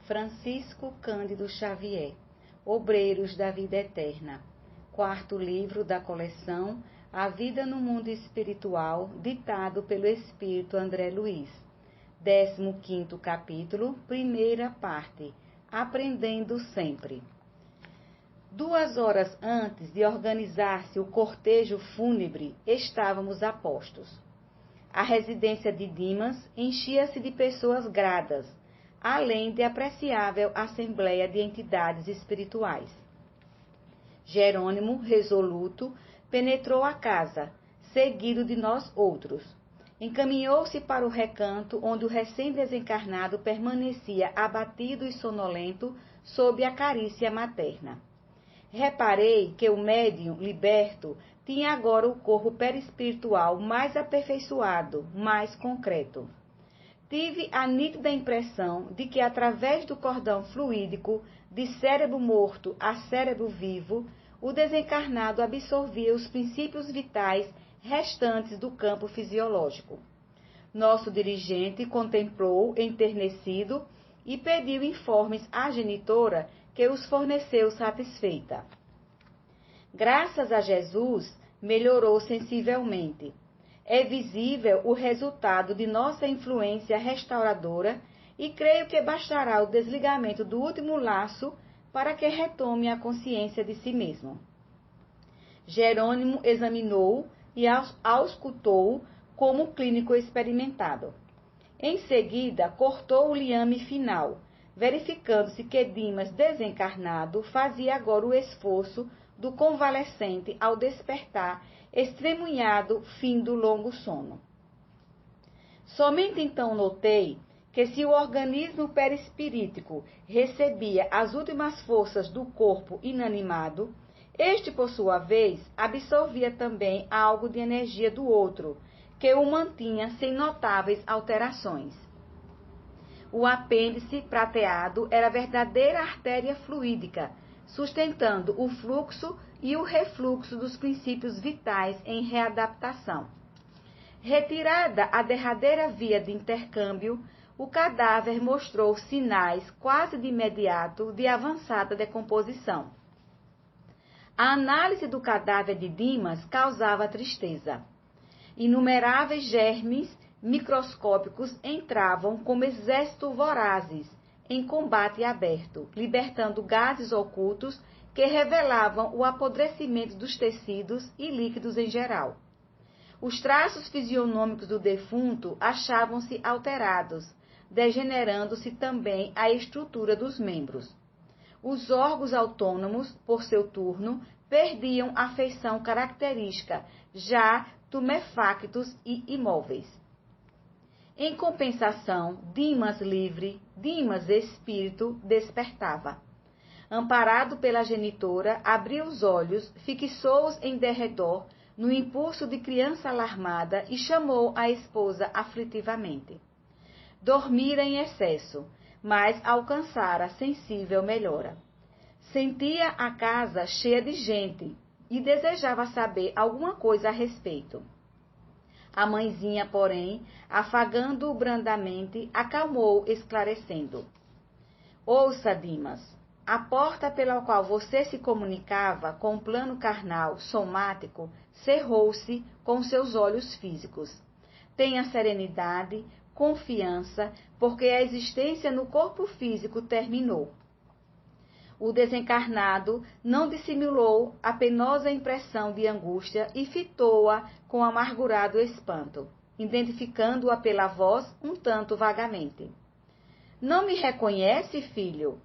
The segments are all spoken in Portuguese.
Francisco Cândido Xavier, Obreiros da Vida Eterna, quarto livro da coleção A Vida no Mundo Espiritual, ditado pelo Espírito André Luiz, 15º capítulo, primeira parte, Aprendendo Sempre. 2 horas antes de organizar-se o cortejo fúnebre, estávamos a postos. A residência de Dimas enchia-se de pessoas gradas, além de apreciável assembleia de entidades espirituais. Jerônimo, resoluto, penetrou a casa, seguido de nós outros. Encaminhou-se para o recanto onde o recém-desencarnado permanecia abatido e sonolento sob a carícia materna. Reparei que o médium liberto tinha agora o corpo perispiritual mais aperfeiçoado, mais concreto. Tive a nítida impressão de que, através do cordão fluídico, de cérebro morto a cérebro vivo, o desencarnado absorvia os princípios vitais restantes do campo fisiológico. Nosso dirigente contemplou enternecido e pediu informes à genitora, que os forneceu satisfeita. Graças a Jesus, melhorou sensivelmente. É visível o resultado de nossa influência restauradora e creio que bastará o desligamento do último laço para que retome a consciência de si mesmo. Jerônimo examinou e auscultou como clínico experimentado. Em seguida, cortou o liame final, verificando-se que Dimas, desencarnado, fazia agora o esforço do convalescente ao despertar, estremunhado fim do longo sono. Somente então notei que, se o organismo perispirítico recebia as últimas forças do corpo inanimado, este, por sua vez, absorvia também algo de energia do outro, que o mantinha sem notáveis alterações. O apêndice prateado era verdadeira artéria fluídica, sustentando o fluxo e o refluxo dos princípios vitais em readaptação. Retirada a derradeira via de intercâmbio, o cadáver mostrou sinais quase de imediato de avançada decomposição. A análise do cadáver de Dimas causava tristeza. Inumeráveis germes microscópicos entravam como exércitos vorazes em combate aberto, libertando gases ocultos que revelavam o apodrecimento dos tecidos e líquidos em geral. Os traços fisionômicos do defunto achavam-se alterados, degenerando-se também a estrutura dos membros. Os órgãos autônomos, por seu turno, perdiam a feição característica, já tumefactos e imóveis. Em compensação, Dimas livre, Dimas espírito, despertava. Amparado pela genitora, abriu os olhos, fixou-os em derredor, no impulso de criança alarmada, e chamou a esposa aflitivamente. Dormira em excesso, mas alcançara sensível melhora. Sentia a casa cheia de gente e desejava saber alguma coisa a respeito. A mãezinha, porém, afagando-o brandamente, acalmou, esclarecendo. Ouça, Dimas, a porta pela qual você se comunicava com o plano carnal, somático, cerrou-se com seus olhos físicos. Tenha serenidade, confiança, porque a existência no corpo físico terminou. O desencarnado não dissimulou a penosa impressão de angústia e fitou-a com amargurado espanto, identificando-a pela voz um tanto vagamente. Não me reconhece, filho?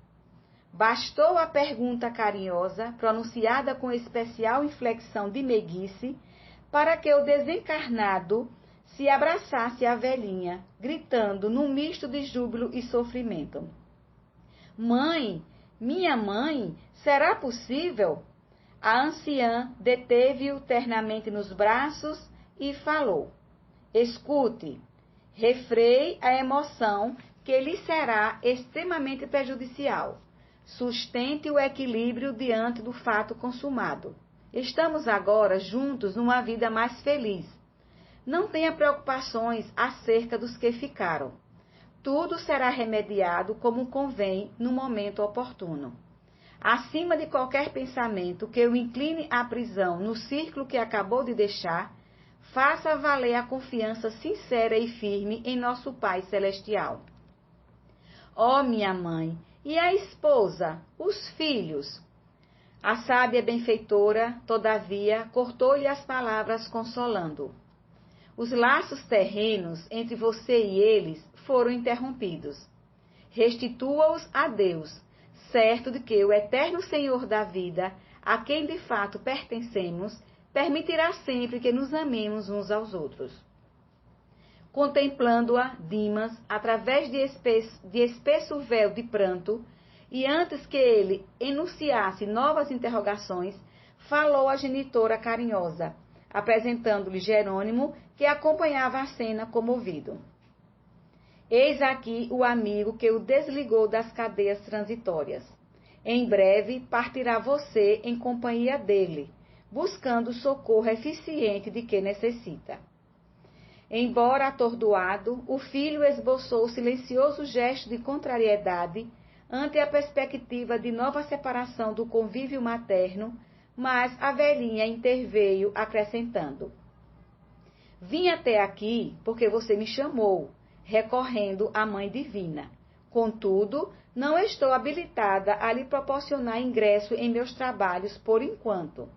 Bastou a pergunta carinhosa, pronunciada com especial inflexão de meiguice, para que o desencarnado se abraçasse à velhinha, gritando num misto de júbilo e sofrimento. Mãe! Minha mãe, será possível? A anciã deteve-o ternamente nos braços e falou. Escute, refreie a emoção que lhe será extremamente prejudicial. Sustente o equilíbrio diante do fato consumado. Estamos agora juntos numa vida mais feliz. Não tenha preocupações acerca dos que ficaram. tudo será remediado como convém no momento oportuno. Acima de qualquer pensamento que o incline à prisão no círculo que acabou de deixar, faça valer a confiança sincera e firme em nosso Pai Celestial. Ó minha mãe, e a esposa, os filhos? A sábia benfeitora, todavia, cortou-lhe as palavras consolando. Os laços terrenos entre você e eles foram interrompidos. Restitua-os a Deus, certo de que o eterno Senhor da vida, a quem de fato pertencemos, permitirá sempre que nos amemos uns aos outros. Contemplando-a, Dimas, através de espesso véu de pranto, e antes que ele enunciasse novas interrogações, falou a genitora carinhosa, apresentando-lhe Jerônimo, que acompanhava a cena comovido. Eis aqui o amigo que o desligou das cadeias transitórias. Em breve partirá você em companhia dele, buscando o socorro eficiente de que necessita. Embora atordoado, o filho esboçou o silencioso gesto de contrariedade ante a perspectiva de nova separação do convívio materno, mas a velhinha interveio, acrescentando: Vim até aqui porque você me chamou, recorrendo à Mãe Divina. Contudo, não estou habilitada a lhe proporcionar ingresso em meus trabalhos por enquanto.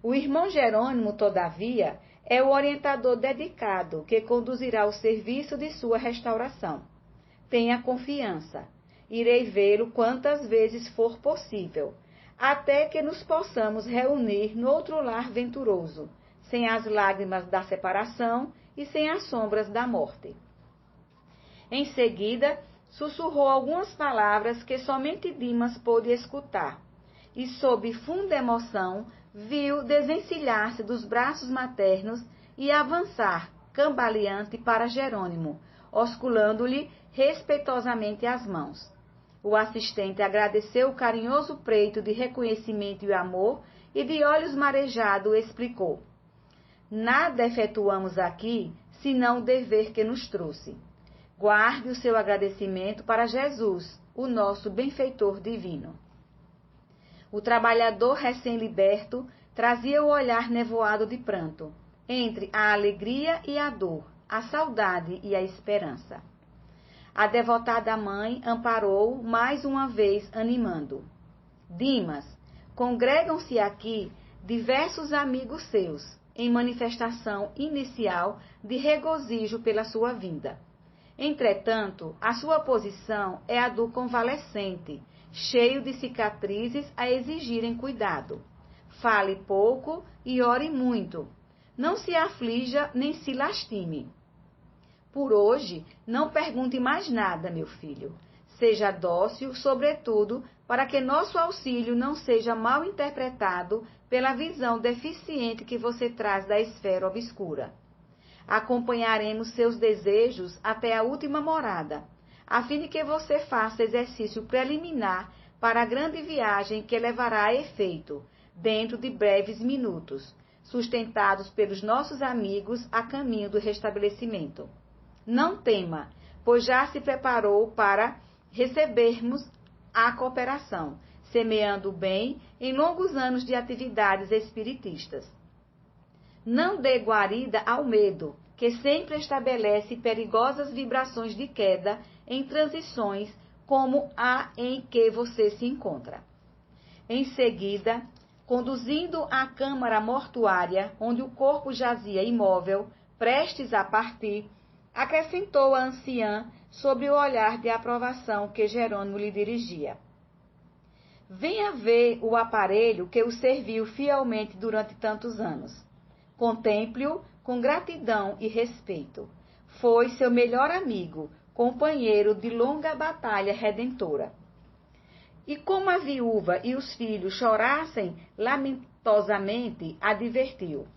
O irmão Jerônimo, todavia, é o orientador dedicado que conduzirá o serviço de sua restauração. Tenha confiança. Irei vê-lo quantas vezes for possível, até que nos possamos reunir noutro lar venturoso, sem as lágrimas da separação e sem as sombras da morte. Em seguida, sussurrou algumas palavras que somente Dimas pôde escutar, e, sob funda emoção, viu desencilhar-se dos braços maternos e avançar, cambaleante, para Jerônimo, osculando-lhe respeitosamente as mãos. O assistente agradeceu o carinhoso preito de reconhecimento e amor e, de olhos marejados, explicou: Nada efetuamos aqui, senão o dever que nos trouxe. Guarde o seu agradecimento para Jesus, o nosso benfeitor divino. O trabalhador recém-liberto trazia o olhar nevoado de pranto, entre a alegria e a dor, a saudade e a esperança. A devotada mãe amparou mais uma vez, animando. Dimas, congregam-se aqui diversos amigos seus, em manifestação inicial de regozijo pela sua vinda. Entretanto, a sua posição é a do convalescente, cheio de cicatrizes a exigirem cuidado. Fale pouco e ore muito. Não se aflija nem se lastime. Por hoje, não pergunte mais nada, meu filho. Seja dócil, sobretudo, para que nosso auxílio não seja mal interpretado pela visão deficiente que você traz da esfera obscura. Acompanharemos seus desejos até a última morada, a fim de que você faça exercício preliminar para a grande viagem que levará a efeito, dentro de breves minutos, sustentados pelos nossos amigos a caminho do restabelecimento. Não tema, pois já se preparou para recebermos a cooperação, semeando o bem em longos anos de atividades espiritistas. Não dê guarida ao medo, que sempre estabelece perigosas vibrações de queda em transições como a em que você se encontra. Em seguida, conduzindo à câmara mortuária, onde o corpo jazia imóvel, prestes a partir, acrescentou a anciã sobre o olhar de aprovação que Jerônimo lhe dirigia. Venha ver o aparelho que o serviu fielmente durante tantos anos. Contemple-o com gratidão e respeito. Foi seu melhor amigo, companheiro de longa batalha redentora. E como a viúva e os filhos chorassem lamentosamente, advertiu: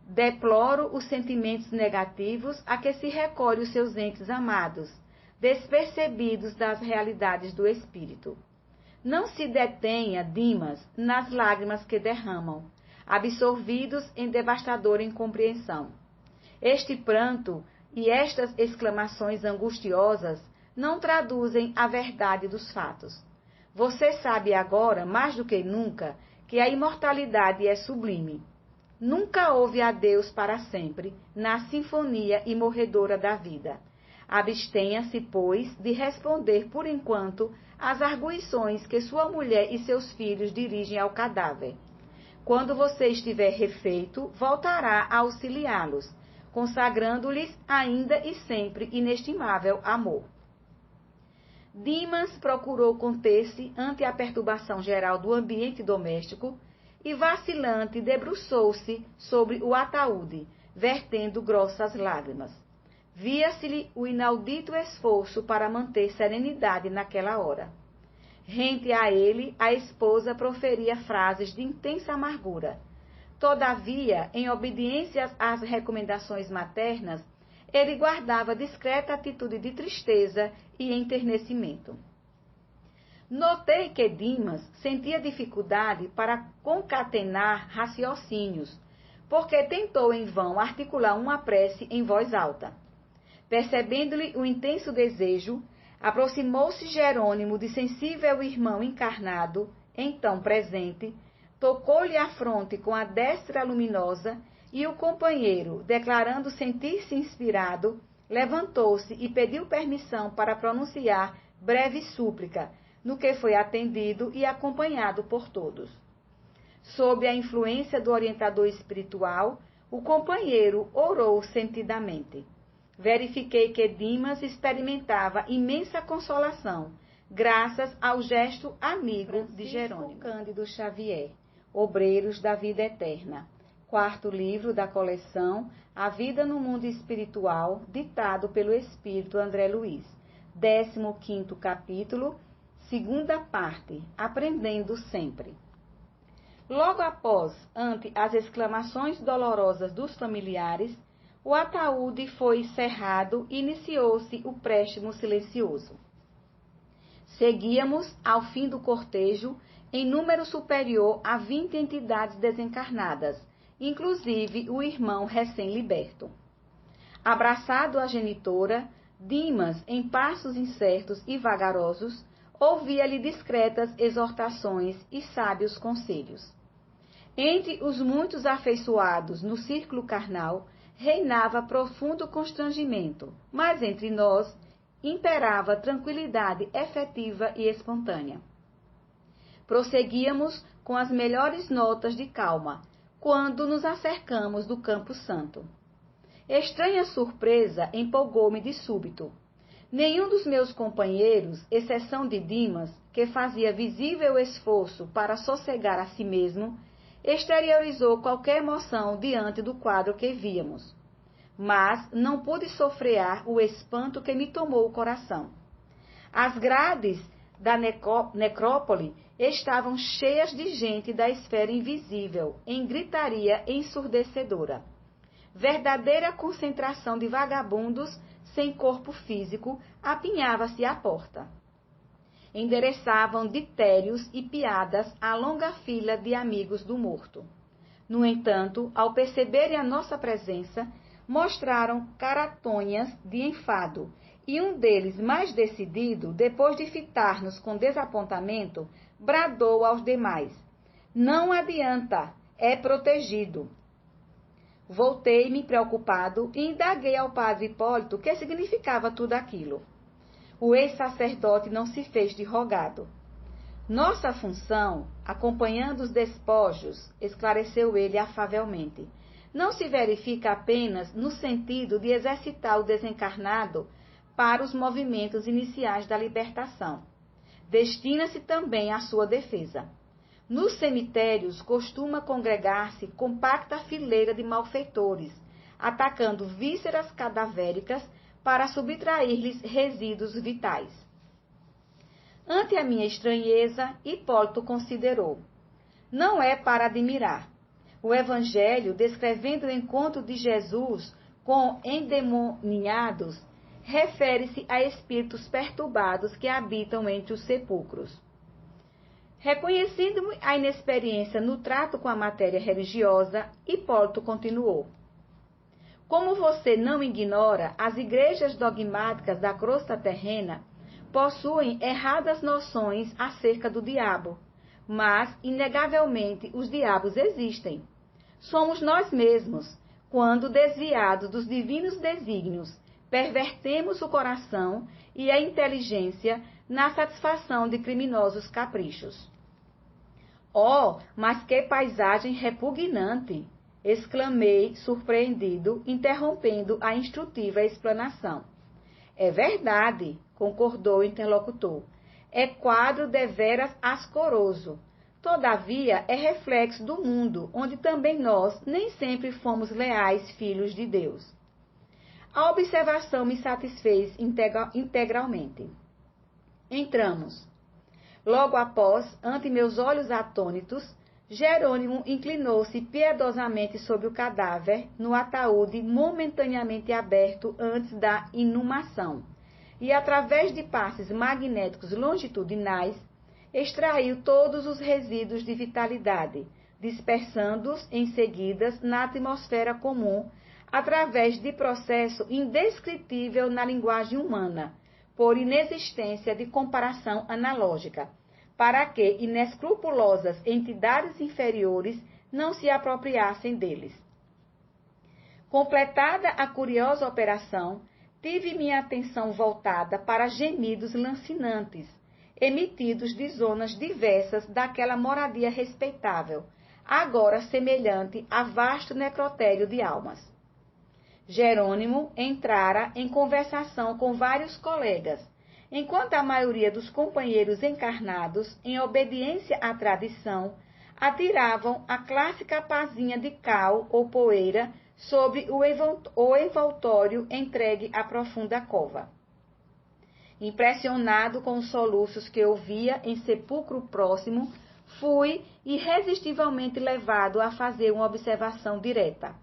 Deploro os sentimentos negativos a que se recolhe os seus entes amados, despercebidos das realidades do espírito. Não se detenha, Dimas, nas lágrimas que derramam, absorvidos em devastadora incompreensão. Este pranto E estas exclamações angustiosas não traduzem a verdade dos fatos. Você sabe agora, mais do que nunca, que a imortalidade é sublime. Nunca houve adeus para sempre na sinfonia imorredora da vida. Abstenha-se, pois, de responder por enquanto às arguições que sua mulher e seus filhos dirigem ao cadáver. Quando você estiver refeito, voltará a auxiliá-los, consagrando-lhes ainda e sempre inestimável amor. Dimas procurou conter-se ante a perturbação geral do ambiente doméstico e, vacilante, debruçou-se sobre o ataúde, vertendo grossas lágrimas. Via-se-lhe o inaudito esforço para manter serenidade naquela hora. Rente a ele, a esposa proferia frases de intensa amargura. Todavia, em obediência às recomendações maternas, ele guardava discreta atitude de tristeza e enternecimento. Notei que Dimas sentia dificuldade para concatenar raciocínios, porque tentou em vão articular uma prece em voz alta. Percebendo-lhe o intenso desejo, aproximou-se Jerônimo de sensível irmão encarnado, então presente, tocou-lhe a fronte com a destra luminosa e o companheiro, declarando sentir-se inspirado, levantou-se e pediu permissão para pronunciar breve súplica, no que foi atendido e acompanhado por todos. Sob a influência do orientador espiritual, o companheiro orou sentidamente. Verifiquei que Dimas experimentava imensa consolação, graças ao gesto amigo de Jerônimo. Cândido Xavier, Obreiros da Vida Eterna. 4º livro da coleção A Vida no Mundo Espiritual, ditado pelo Espírito André Luiz. 15º capítulo, 2ª parte, Aprendendo Sempre. Logo após, ante as exclamações dolorosas dos familiares, o ataúde foi cerrado e iniciou-se o préstimo silencioso. Seguíamos, ao fim do cortejo, em número superior a 20 entidades desencarnadas, inclusive o irmão recém-liberto. Abraçado à genitora, Dimas, em passos incertos e vagarosos, ouvia-lhe discretas exortações e sábios conselhos. Entre os muitos afeiçoados no círculo carnal, reinava profundo constrangimento, mas entre nós imperava tranquilidade efetiva e espontânea. Prosseguíamos com as melhores notas de calma, quando nos acercamos do Campo Santo. Estranha surpresa empolgou-me de súbito. Nenhum dos meus companheiros, exceção de Dimas, que fazia visível esforço para sossegar a si mesmo, exteriorizou qualquer emoção diante do quadro que víamos. Mas não pude sofrear o espanto que me tomou o coração. As grades da necrópole estavam cheias de gente da esfera invisível, em gritaria ensurdecedora. Verdadeira concentração de vagabundos sem corpo físico apinhava-se à porta. Endereçavam ditérios e piadas à longa fila de amigos do morto. No entanto, ao perceberem a nossa presença, mostraram caratonhas de enfado, e um deles, mais decidido, depois de fitar-nos com desapontamento, bradou aos demais: "Não adianta, é protegido." Voltei-me preocupado e indaguei ao padre Hipólito o que significava tudo aquilo. O ex-sacerdote não se fez de rogado. "Nossa função, acompanhando os despojos", esclareceu ele afavelmente, "não se verifica apenas no sentido de exercitar o desencarnado para os movimentos iniciais da libertação. Destina-se também à sua defesa. Nos cemitérios costuma congregar-se compacta fileira de malfeitores, atacando vísceras cadavéricas para subtrair-lhes resíduos vitais." Ante a minha estranheza, Hipólito considerou: "Não é para admirar. O Evangelho, descrevendo o encontro de Jesus com endemoniados, refere-se a espíritos perturbados que habitam entre os sepulcros." Reconhecendo-me a inexperiência no trato com a matéria religiosa, Hipólito continuou: Como você não ignora, as igrejas dogmáticas da crosta terrena possuem erradas noções acerca do diabo, mas, inegavelmente, os diabos existem. Somos nós mesmos, quando desviados dos divinos desígnios, pervertemos o coração e a inteligência na satisfação de criminosos caprichos. Oh, mas que paisagem repugnante! Exclamei, surpreendido, interrompendo a instrutiva explanação. É verdade, concordou o interlocutor. É quadro deveras ascoroso. Todavia, é reflexo do mundo, onde também nós nem sempre fomos leais filhos de Deus. A observação me satisfez integralmente. Entramos. Logo após, ante meus olhos atônitos, Jerônimo inclinou-se piedosamente sobre o cadáver, no ataúde momentaneamente aberto antes da inumação, e através de passes magnéticos longitudinais, extraiu todos os resíduos de vitalidade, dispersando-os em seguida na atmosfera comum, através de processo indescritível na linguagem humana, por inexistência de comparação analógica, para que inescrupulosas entidades inferiores não se apropriassem deles. Completada a curiosa operação, tive minha atenção voltada para gemidos lancinantes, emitidos de zonas diversas daquela moradia respeitável, agora semelhante a vasto necrotério de almas. Jerônimo entrara em conversação com vários colegas, enquanto a maioria dos companheiros encarnados, em obediência à tradição, atiravam a clássica pazinha de cal ou poeira sobre o envoltório entregue à profunda cova. Impressionado com os soluços que ouvia em sepulcro próximo, fui irresistivelmente levado a fazer uma observação direta.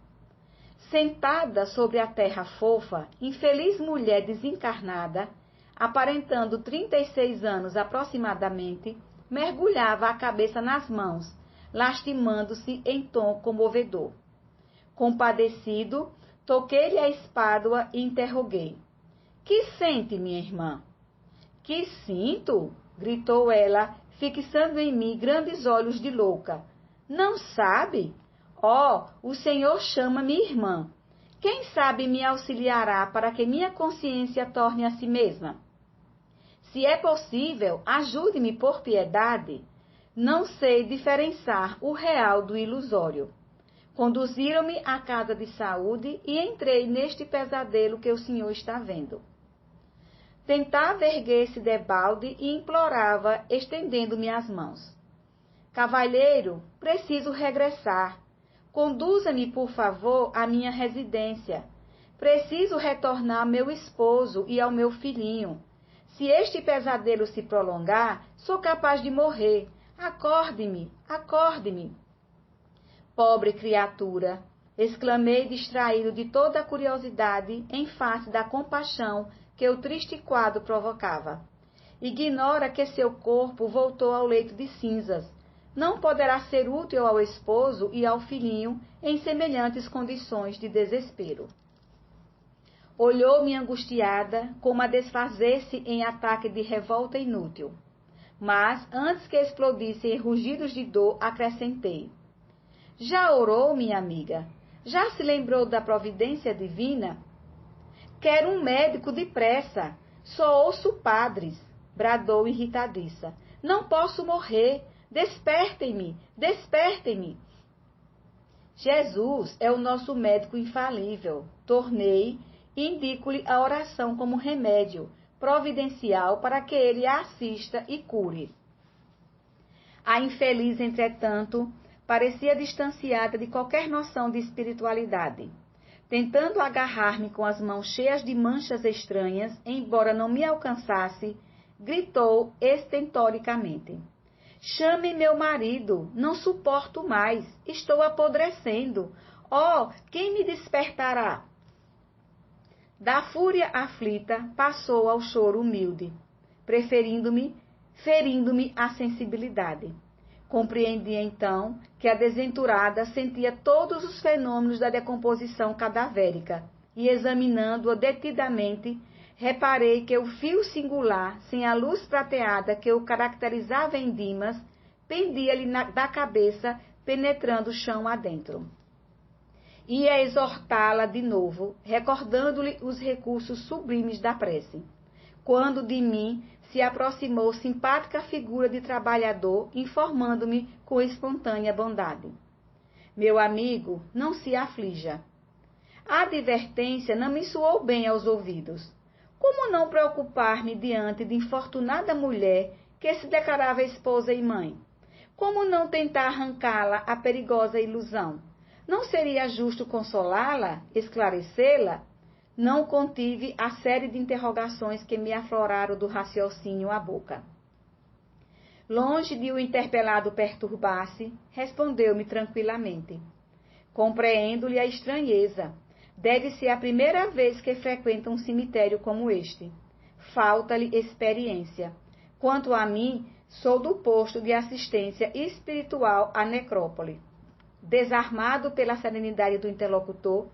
Sentada sobre a terra fofa, infeliz mulher desencarnada, aparentando 36 anos aproximadamente, mergulhava a cabeça nas mãos, lastimando-se em tom comovedor. Compadecido, toquei-lhe a espádua e interroguei. Que sente, minha irmã? Que sinto? Gritou ela, fixando em mim grandes olhos de louca. Não sabe? Oh, o Senhor chama-me irmã. Quem sabe me auxiliará para que minha consciência torne a si mesma? Se é possível, ajude-me por piedade. Não sei diferenciar o real do ilusório. Conduziram-me à casa de saúde e entrei neste pesadelo que o senhor está vendo. Tentava erguer-se debalde e implorava, estendendo-me as mãos. Cavalheiro, preciso regressar. Conduza-me, por favor, à minha residência. Preciso retornar ao meu esposo e ao meu filhinho. Se este pesadelo se prolongar, sou capaz de morrer. Acorde-me, acorde-me. Pobre criatura! Exclamei, distraído de toda a curiosidade em face da compaixão que o triste quadro provocava. Ignora que seu corpo voltou ao leito de cinzas. Não poderá ser útil ao esposo e ao filhinho em semelhantes condições de desespero. Olhou-me angustiada, como a desfazer-se em ataque de revolta inútil. Mas, antes que explodisse em rugidos de dor, acrescentei. Já orou, minha amiga? Já se lembrou da providência divina? Quero um médico depressa. Só ouço padres, bradou irritadiça. Não posso morrer. Despertem-me, despertem-me. Jesus é o nosso médico infalível. Tornei e indico-lhe a oração como remédio providencial para que ele a assista e cure. A infeliz, entretanto, parecia distanciada de qualquer noção de espiritualidade. Tentando agarrar-me com as mãos cheias de manchas estranhas, embora não me alcançasse, gritou estentoricamente. Chame meu marido, não suporto mais, estou apodrecendo. Oh, quem me despertará? Da fúria aflita, passou ao choro humilde, ferindo-me a sensibilidade. Compreendi então que a desventurada sentia todos os fenômenos da decomposição cadavérica e, examinando-a detidamente, reparei que o fio singular, sem a luz prateada que o caracterizava em Dimas, pendia-lhe da cabeça, penetrando o chão adentro. Ia exortá-la de novo, recordando-lhe os recursos sublimes da prece, quando de mim se aproximou simpática figura de trabalhador, informando-me com espontânea bondade. Meu amigo, não se aflija. A advertência não me soou bem aos ouvidos. Como não preocupar-me diante de infortunada mulher que se declarava esposa e mãe? Como não tentar arrancá-la à perigosa ilusão? Não seria justo consolá-la, esclarecê-la? Não contive a série de interrogações que me afloraram do raciocínio à boca. Longe de o interpelado perturbar-se, respondeu-me tranquilamente. Compreendo-lhe a estranheza. Deve ser a primeira vez que frequenta um cemitério como este. Falta-lhe experiência. Quanto a mim, sou do posto de assistência espiritual à necrópole. Desarmado pela serenidade do interlocutor,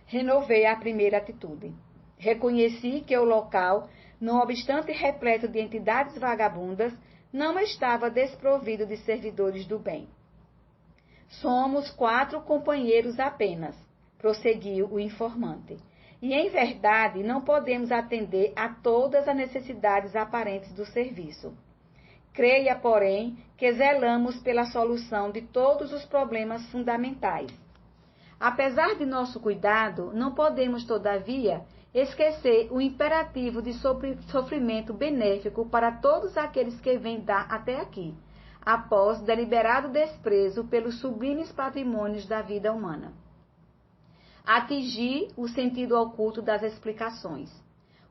renovei a primeira atitude. Reconheci que o local, não obstante repleto de entidades vagabundas, não estava desprovido de servidores do bem. Somos 4 companheiros apenas, prosseguiu o informante, e em verdade não podemos atender a todas as necessidades aparentes do serviço. Creia, porém, que zelamos pela solução de todos os problemas fundamentais. Apesar de nosso cuidado, não podemos, todavia, esquecer o imperativo de sofrimento benéfico para todos aqueles que vêm dar até aqui, após deliberado desprezo pelos sublimes patrimônios da vida humana. Atingi o sentido oculto das explicações.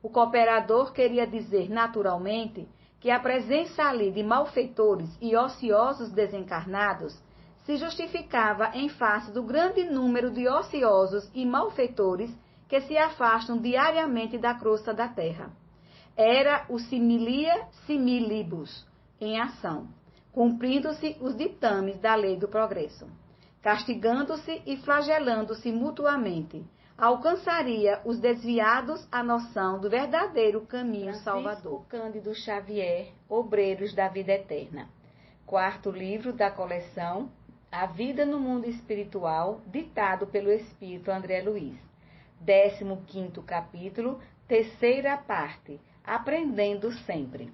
O cooperador queria dizer, naturalmente, que a presença ali de malfeitores e ociosos desencarnados se justificava em face do grande número de ociosos e malfeitores que se afastam diariamente da crosta da terra. Era o similia similibus em ação, cumprindo-se os ditames da lei do progresso. Castigando-se e flagelando-se mutuamente, alcançaria os desviados a noção do verdadeiro caminho salvador. Cândido Xavier, Obreiros da Vida Eterna. 4º livro da coleção A Vida no Mundo Espiritual, ditado pelo Espírito André Luiz. 15º capítulo, 3ª parte, Aprendendo Sempre.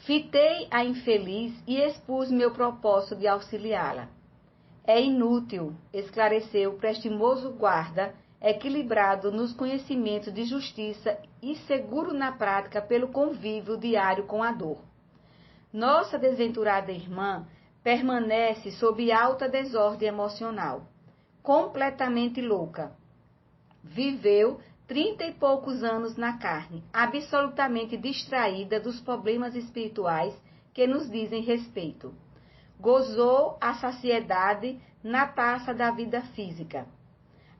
Fitei a infeliz e expus meu propósito de auxiliá-la. É inútil, esclareceu o prestimoso guarda, equilibrado nos conhecimentos de justiça e seguro na prática pelo convívio diário com a dor. Nossa desventurada irmã permanece sob alta desordem emocional, completamente louca. Viveu 30 e poucos anos na carne, absolutamente distraída dos problemas espirituais que nos dizem respeito. Gozou a saciedade na taça da vida física.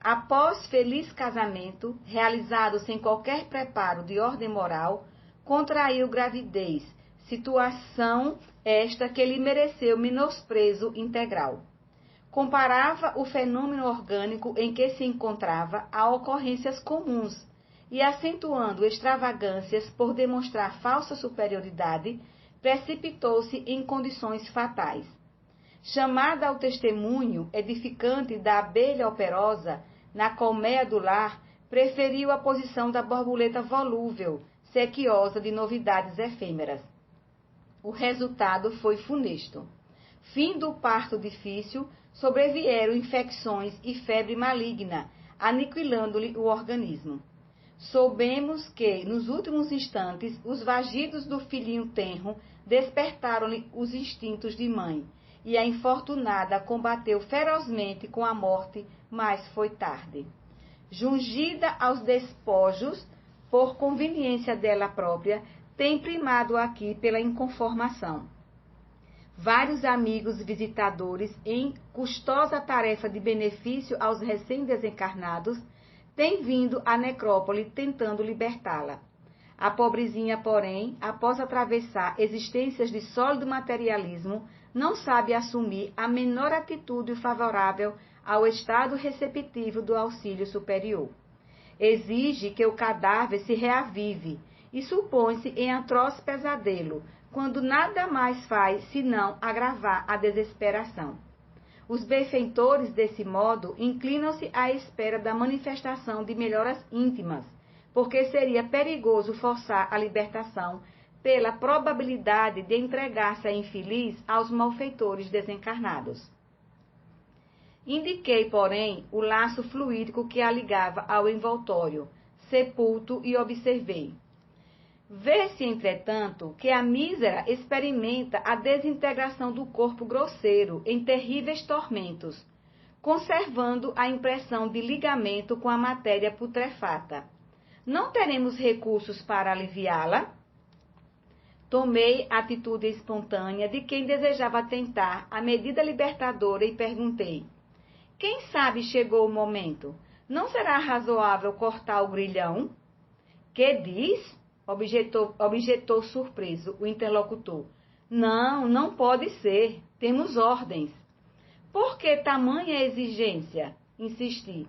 Após feliz casamento, realizado sem qualquer preparo de ordem moral, contraiu gravidez, situação esta que lhe mereceu menosprezo integral. Comparava o fenômeno orgânico em que se encontrava a ocorrências comuns e, acentuando extravagâncias por demonstrar falsa superioridade, precipitou-se em condições fatais. Chamada ao testemunho edificante da abelha operosa na colmeia do lar, preferiu a posição da borboleta volúvel, sequiosa de novidades efêmeras. O resultado foi funesto. Fim do parto difícil, sobrevieram infecções e febre maligna, aniquilando-lhe o organismo. Soubemos que, nos últimos instantes, os vagidos do filhinho tenro despertaram-lhe os instintos de mãe, e a infortunada combateu ferozmente com a morte, mas foi tarde. Jungida aos despojos, por conveniência dela própria, tem primado aqui pela inconformação. Vários amigos visitadores, em custosa tarefa de benefício aos recém-desencarnados, têm vindo à necrópole tentando libertá-la. A pobrezinha, porém, após atravessar existências de sólido materialismo, não sabe assumir a menor atitude favorável ao estado receptivo do auxílio superior. Exige que o cadáver se reavive e supõe-se em atroz pesadelo, quando nada mais faz senão agravar a desesperação. Os benfeitores, desse modo, inclinam-se à espera da manifestação de melhoras íntimas, porque seria perigoso forçar a libertação pela probabilidade de entregar-se a infeliz aos malfeitores desencarnados. Indiquei, porém, o laço fluídico que a ligava ao envoltório, sepulto, e observei. Vê-se, entretanto, que a mísera experimenta a desintegração do corpo grosseiro em terríveis tormentos, conservando a impressão de ligamento com a matéria putrefata. Não teremos recursos para aliviá-la? Tomei atitude espontânea de quem desejava tentar a medida libertadora e perguntei: quem sabe chegou o momento? Não será razoável cortar o grilhão? Que diz? Objetou surpreso o interlocutor. Não, não pode ser. Temos ordens. Por que tamanha exigência? Insisti.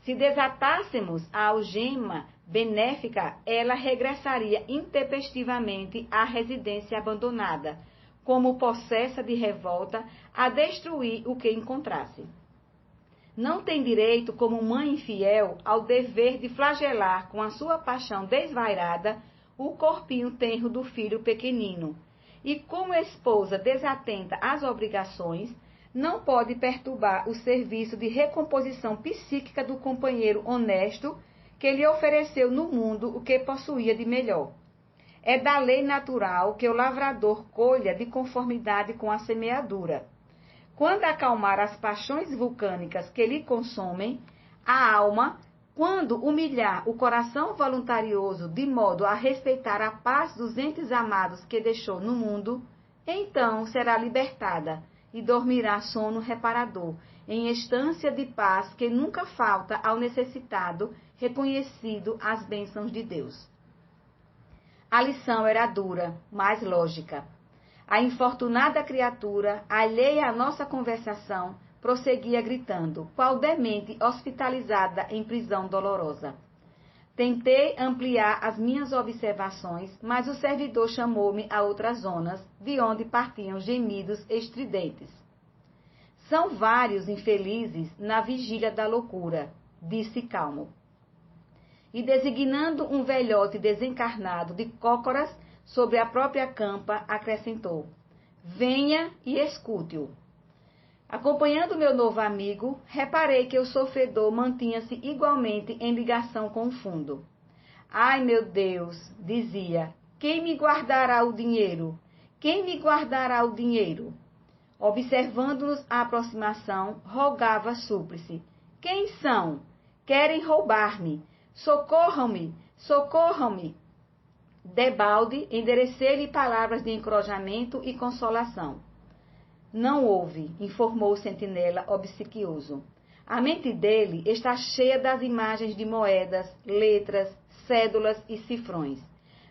Se desatássemos a algema benéfica, ela regressaria intempestivamente à residência abandonada, como possessa de revolta, a destruir o que encontrasse. Não tem direito, como mãe infiel, ao dever de flagelar com a sua paixão desvairada o corpinho tenro do filho pequenino. E como esposa desatenta às obrigações, não pode perturbar o serviço de recomposição psíquica do companheiro honesto que lhe ofereceu no mundo o que possuía de melhor. É da lei natural que o lavrador colha de conformidade com a semeadura. Quando acalmar as paixões vulcânicas que lhe consomem, a alma, quando humilhar o coração voluntarioso de modo a respeitar a paz dos entes amados que deixou no mundo, então será libertada e dormirá sono reparador, em estância de paz que nunca falta ao necessitado, reconhecido as bênçãos de Deus. A lição era dura, mas lógica. A infortunada criatura, alheia à nossa conversação, prosseguia gritando, qual demente hospitalizada em prisão dolorosa. Tentei ampliar as minhas observações, mas o servidor chamou-me a outras zonas, de onde partiam gemidos estridentes. São vários infelizes na vigília da loucura, disse calmo. E designando um velhote desencarnado de cócoras sobre a própria campa, acrescentou: venha e escute-o. Acompanhando meu novo amigo, reparei que o sofredor mantinha-se igualmente em ligação com o fundo. Ai, meu Deus, dizia, quem me guardará o dinheiro? Quem me guardará o dinheiro? Observando-nos a aproximação, rogava súplice. Quem são? Querem roubar-me. Socorram-me, socorram-me. Debalde, enderecei-lhe palavras de encorajamento e consolação. Não houve, informou o sentinela obsequioso. A mente dele está cheia das imagens de moedas, letras, cédulas e cifrões.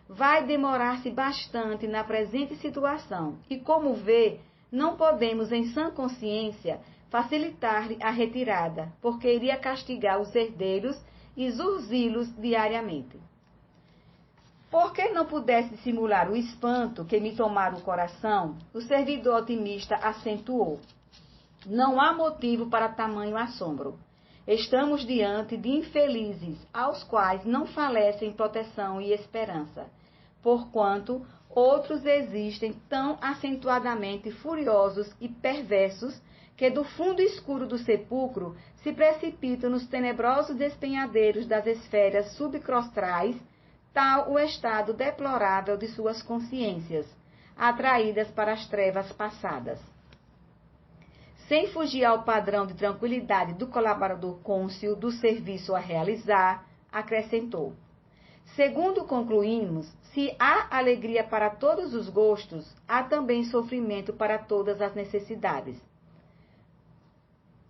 Vai demorar-se bastante na presente situação e, como vê, não podemos, em sã consciência, facilitar-lhe a retirada, porque iria castigar os herdeiros e zurzi-los diariamente. Por que não pudesse simular o espanto que me tomara o coração, o servidor otimista acentuou. Não há motivo para tamanho assombro. Estamos diante de infelizes, aos quais não falecem proteção e esperança, porquanto outros existem tão acentuadamente furiosos e perversos que do fundo escuro do sepulcro se precipitam nos tenebrosos despenhadeiros das esferas subcrostrais, tal o estado deplorável de suas consciências, atraídas para as trevas passadas. Sem fugir ao padrão de tranquilidade do colaborador cônscio do serviço a realizar, acrescentou: segundo concluímos, se há alegria para todos os gostos, há também sofrimento para todas as necessidades.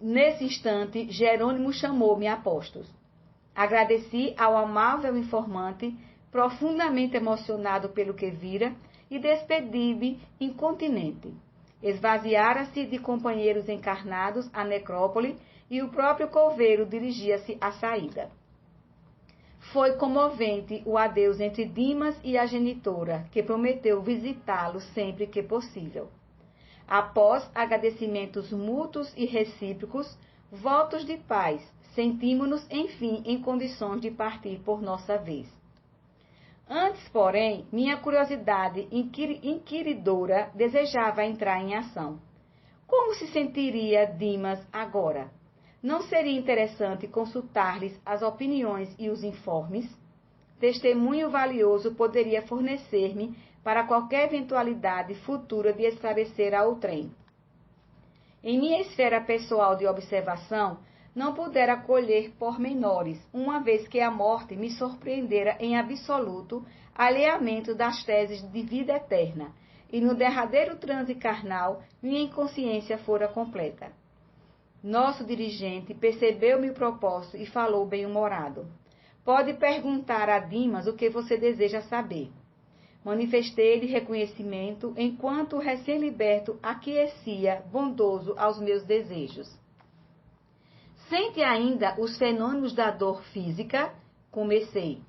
Nesse instante, Jerônimo chamou-me a postos. Agradeci ao amável informante, profundamente emocionado pelo que vira, e despedi-me incontinente. Esvaziara-se de companheiros encarnados a necrópole e o próprio coveiro dirigia-se à saída. Foi comovente o adeus entre Dimas e a genitora, que prometeu visitá-lo sempre que possível. Após agradecimentos mútuos e recíprocos, votos de paz, sentimos-nos, enfim, em condições de partir por nossa vez. Antes, porém, minha curiosidade inquiridora desejava entrar em ação. Como se sentiria Dimas agora? Não seria interessante consultar-lhes as opiniões e os informes? Testemunho valioso poderia fornecer-me para qualquer eventualidade futura de esclarecer a outrem. Em minha esfera pessoal de observação, não pudera colher pormenores, uma vez que a morte me surpreendera em absoluto alheamento das teses de vida eterna, e no derradeiro transe carnal minha inconsciência fora completa. Nosso dirigente percebeu-me o propósito e falou bem-humorado. Pode perguntar a Dimas o que você deseja saber. Manifestei-lhe reconhecimento, enquanto o recém-liberto aquecia, bondoso, aos meus desejos. Sente ainda os fenômenos da dor física? Comecei.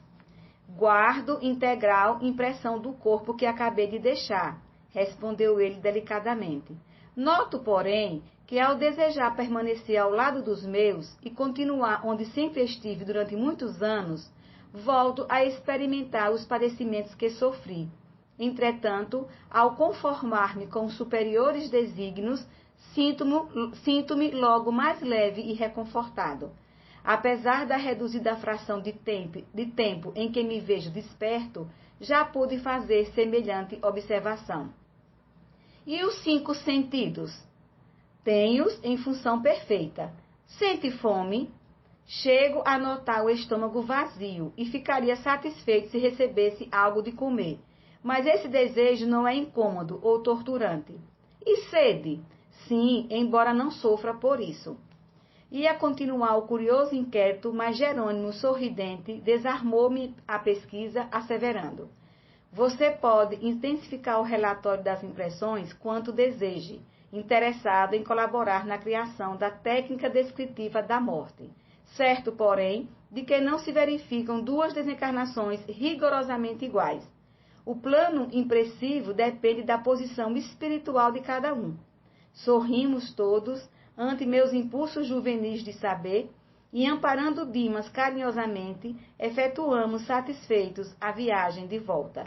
Guardo integral impressão do corpo que acabei de deixar, respondeu ele delicadamente. Noto, porém, que ao desejar permanecer ao lado dos meus e continuar onde sempre estive durante muitos anos, volto a experimentar os padecimentos que sofri. Entretanto, ao conformar-me com os superiores desígnios, sinto-me logo mais leve e reconfortado. Apesar da reduzida fração de tempo em que me vejo desperto, já pude fazer semelhante observação. E os 5 sentidos? Tenho-os em função perfeita. Sente fome? Chego a notar o estômago vazio e ficaria satisfeito se recebesse algo de comer. Mas esse desejo não é incômodo ou torturante. E sede? Sim, embora não sofra por isso. Ia continuar o curioso inquérito, mas Jerônimo, sorridente, desarmou-me a pesquisa, asseverando. Você pode intensificar o relatório das impressões quanto deseje, interessado em colaborar na criação da técnica descritiva da morte. Certo, porém, de que não se verificam 2 desencarnações rigorosamente iguais. O plano impressivo depende da posição espiritual de cada um. Sorrimos todos ante meus impulsos juvenis de saber e, amparando Dimas carinhosamente, efetuamos satisfeitos a viagem de volta.